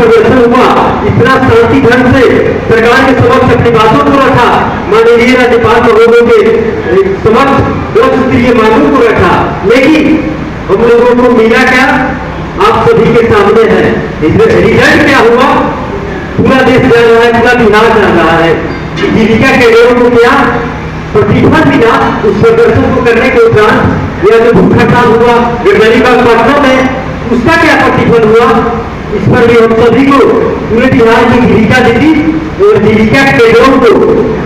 प्रदर्शन हुआ, इतना शांति ढंग से सरकार के समक्ष अपनी बातों को रखा, माननीय राज्यपाल महोदय के समक्ष उच्च स्तरीय मांगों को रखा, लेकिन हम लोगों को मिला क्या? आप सभी के सामने है। रिजल्ट क्या हुआ? पूरा देश जान रहा है, पूरा बिहार जान रहा है कि जीविका कैडरों को क्या प्रतिफल मिला उस प्रदर्शन को करने के उपरांत। यह जो भूख हड़ताल हुआ गरीबाबाग पटना में, उसका क्या प्रतिफल हुआ? इस पर भी हम सभी को पूरे बिहार की जीविका दीदी और जीविका कैडरों को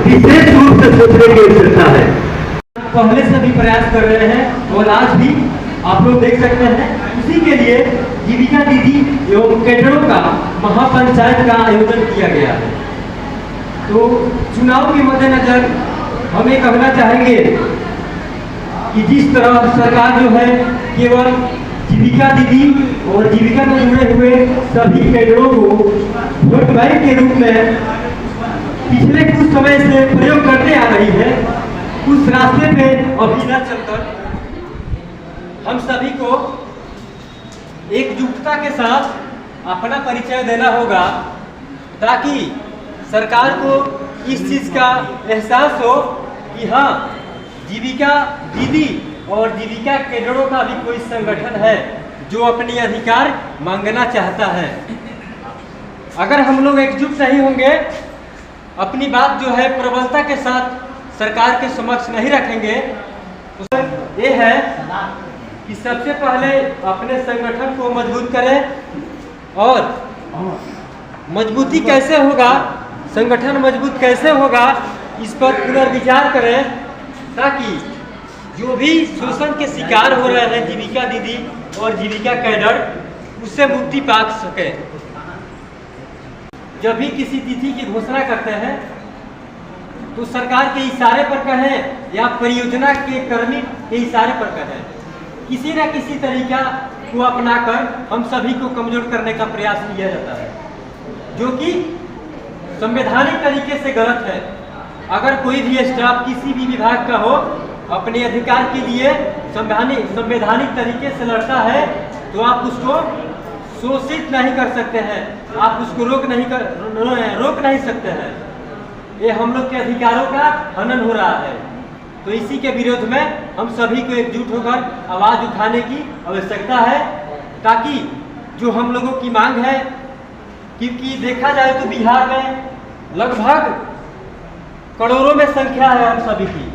विशेष रूप से सोचने की आवश्यकता है। पहले से भी प्रयास कर रहे हैं और आज भी आप लोग देख सकते हैं। उसी के लिए जीविका दीदी एवं कैडरों का महापंचायत का आयोजन किया गया है। तो चुनाव के मद्देनजर हम ये कहना चाहेंगे कि जिस तरह सरकार जो है केवल जीविका दीदी और जीविका में जुड़े हुए सभी कैडरों को वोट बैंक के रूप में पिछले कुछ समय से प्रयोग करते आ रही है, उस रास्ते पे अभी न चलकर हम सभी को एकजुटता के साथ अपना परिचय देना होगा, ताकि सरकार को इस चीज का एहसास हो कि हाँ, जीविका दीदी और जीविका कैडरों का भी कोई संगठन है जो अपनी अधिकार मांगना चाहता है। अगर हम लोग एकजुट नहीं होंगे, अपनी बात जो है प्रबलता के साथ सरकार के समक्ष नहीं रखेंगे, तो ये है कि सबसे पहले अपने संगठन को मजबूत करें। और मजबूती कैसे होगा, संगठन मजबूत कैसे होगा, इस पर पुनर्विचार करें, ताकि जो भी शोषण के शिकार हो रहे हैं जीविका दीदी और जीविका कैडर, उससे मुक्ति पा सके। जब भी किसी तिथि की घोषणा करते हैं तो सरकार के इशारे पर कहें या परियोजना के कर्मी के इशारे पर कहें, किसी न किसी तरीका को अपनाकर हम सभी को कमजोर करने का प्रयास किया जाता है, जो कि संवैधानिक तरीके से गलत है। अगर कोई भी स्टाफ किसी भी विभाग का हो, अपने अधिकार के लिए संवैधानिक तरीके से लड़ता है, तो आप उसको शोषित नहीं कर सकते हैं, आप उसको रोक नहीं सकते हैं। ये हम लोग के अधिकारों का हनन हो रहा है। तो इसी के विरोध में हम सभी को एकजुट होकर आवाज उठाने की आवश्यकता है, ताकि जो हम लोगों की मांग है, क्योंकि देखा जाए तो बिहार में लगभग करोड़ों में संख्या है हम सभी की।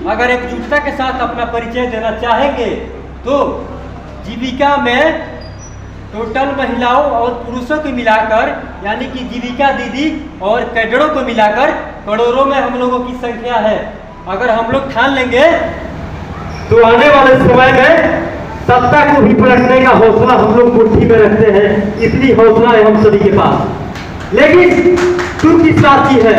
अगर एकजुटता के साथ अपना परिचय देना चाहेंगे तो जीविका में टोटल महिलाओं और पुरुषों को मिलाकर, यानी कि जीविका दीदी और कैडरों को मिलाकर करोड़ों में हम लोगों की संख्या है। अगर हम लोग ठान लेंगे तो आने वाले समय में सत्ता को भी पलटने का हौसला हम लोग मुट्ठी में रखते हैं। इतनी हौसला है हम सभी के पास। लेकिन तुम किस बात की है,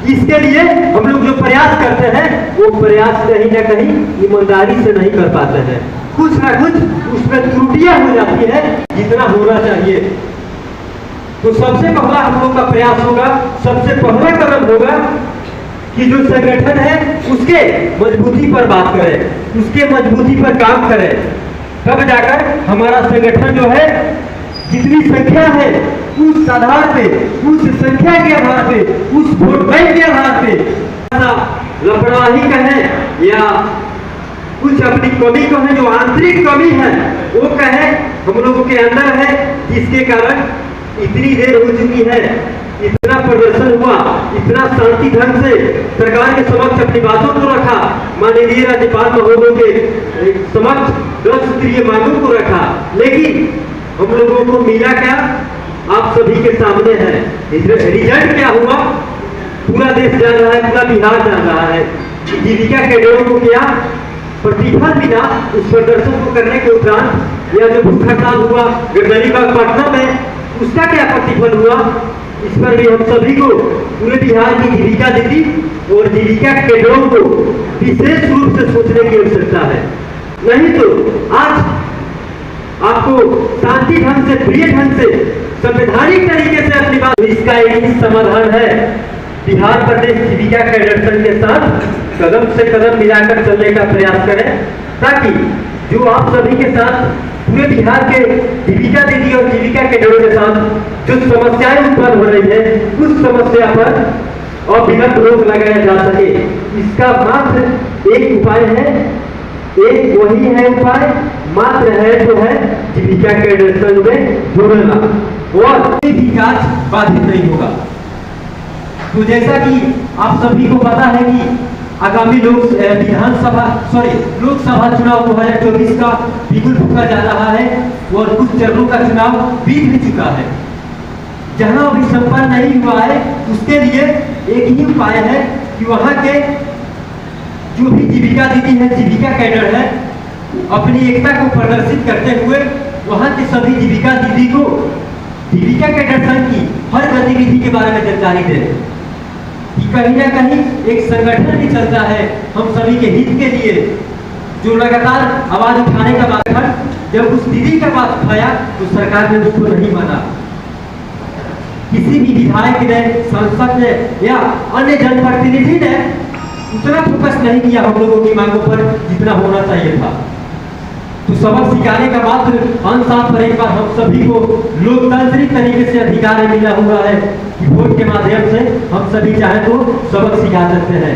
इसके लिए हम लोग जो प्रयास करते हैं वो प्रयास कहीं ना कहीं ईमानदारी से नहीं कर पाते हैं, कुछ ना कुछ उसमें त्रुटियां हो जाती है जितना होना चाहिए। तो सबसे पहला हम लोग का प्रयास होगा, सबसे पहला कदम होगा कि जो संगठन है उसके मजबूती पर बात करें, उसके मजबूती पर काम करें, तब जाकर हमारा संगठन जो है जितनी संख्या है उस आधार पे, उस संख्या के आधार पे, उस वोट बैंक के आधार पे लापरवाही कहें या कुछ अपनी कमी कहें, जो आंतरिक कमी है वो कहें हम लोगों के अंदर है, जिसके कारण इतनी देर हो चुकी है, इतना प्रदर्शन हुआ, इतना शांति ढंग से सरकार के समक्ष अपनी बातों को रखा, माननीय राज्यपाल महोदय के समक्ष उच्च स्तरीय मांगों को रखा, लेकिन हम लोगों को मिला क्या? आप सभी के सामने है। रिजल्ट क्या हुआ? पूरा देश जान रहा है, पूरा बिहार जान रहा है कि जीविका कैडरों को क्या प्रतिफल मिला उस प्रदर्शन को करने के उपरांत। यह जो भूख हड़ताल हुआ गरीबाबाग पटना में, उसका क्या प्रतिफल हुआ? इस पर भी हम सभी को पूरे बिहार की जीविका दीदी और जीविका कैडरों को विशेष रूप से सोचने की आवश्यकता है। नहीं तो आज आपको शांति ढंग से, प्रिय ढंग से, संवैधानिक तरीके से अपनी बात, इसका एक ही समाधान है, बिहार प्रदेश जीविका कैडर के साथ कदम से कदम मिलाकर चलने का प्रयास करें, ताकि जो आप सभी के साथ पूरे बिहार के जीविका दीदी और जीविका कैडरों के साथ जो समस्याएं उत्पन्न हो रही है, उस समस्या पर अविलंब रोक लगाया जा सके, इसका मात्र एक उपाय है, एक वही है उपाय मात्र है जो है जीविका कैडर संघ में जुड़ना, और कोई भी कार्य बाधित नहीं होगा। तो जैसा कि आप सभी को पता है कि आगामी लोकसभा चुनाव 2024 का बिगुल फूंका जा रहा है और कुछ चरणों का चुनाव बीत भी चुका है। जहां अभी संपन्न नहीं हुआ है, उसके लिए एक ही उपाय है कि वहां के जो भी जीविका दीदी है, जीविका कैडर है, अपनी एकता को प्रदर्शित करते हुए वहां के सभी जीविका दीदी को जीविका कैडर संघ की हर गतिविधि के बारे में जानकारी दे कि कहीं ना कहीं एक संगठन भी चलता है हम सभी के हित के लिए, जो लगातार आवाज उठाने का बात है। जब उस दीदी का बात उठाया तो सरकार ने उसको नहीं माना। किसी भी विधायक ने, सांसद ने या अन्य जनप्रतिनिधि ने उतना फोकस नहीं किया हम लोगों की मांगों पर जितना होना चाहिए था। तो सबक सिखाने का मात्र अंत पर एक बार हम सभी को लोकतांत्रिक तरीके से अधिकार मिला हुआ है कि वोट के माध्यम से हम सभी चाहे तो सबक सिखा सकते हैं।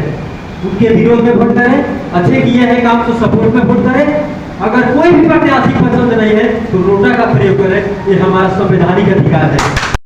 उनके विरोध में वोट करें, अच्छे किए हैं काम तो सपोर्ट में वोट करें, अगर कोई भी प्रत्याशी पसंद नहीं है तो नोटा का प्रयोग करें, ये हमारा संवैधानिक अधिकार है।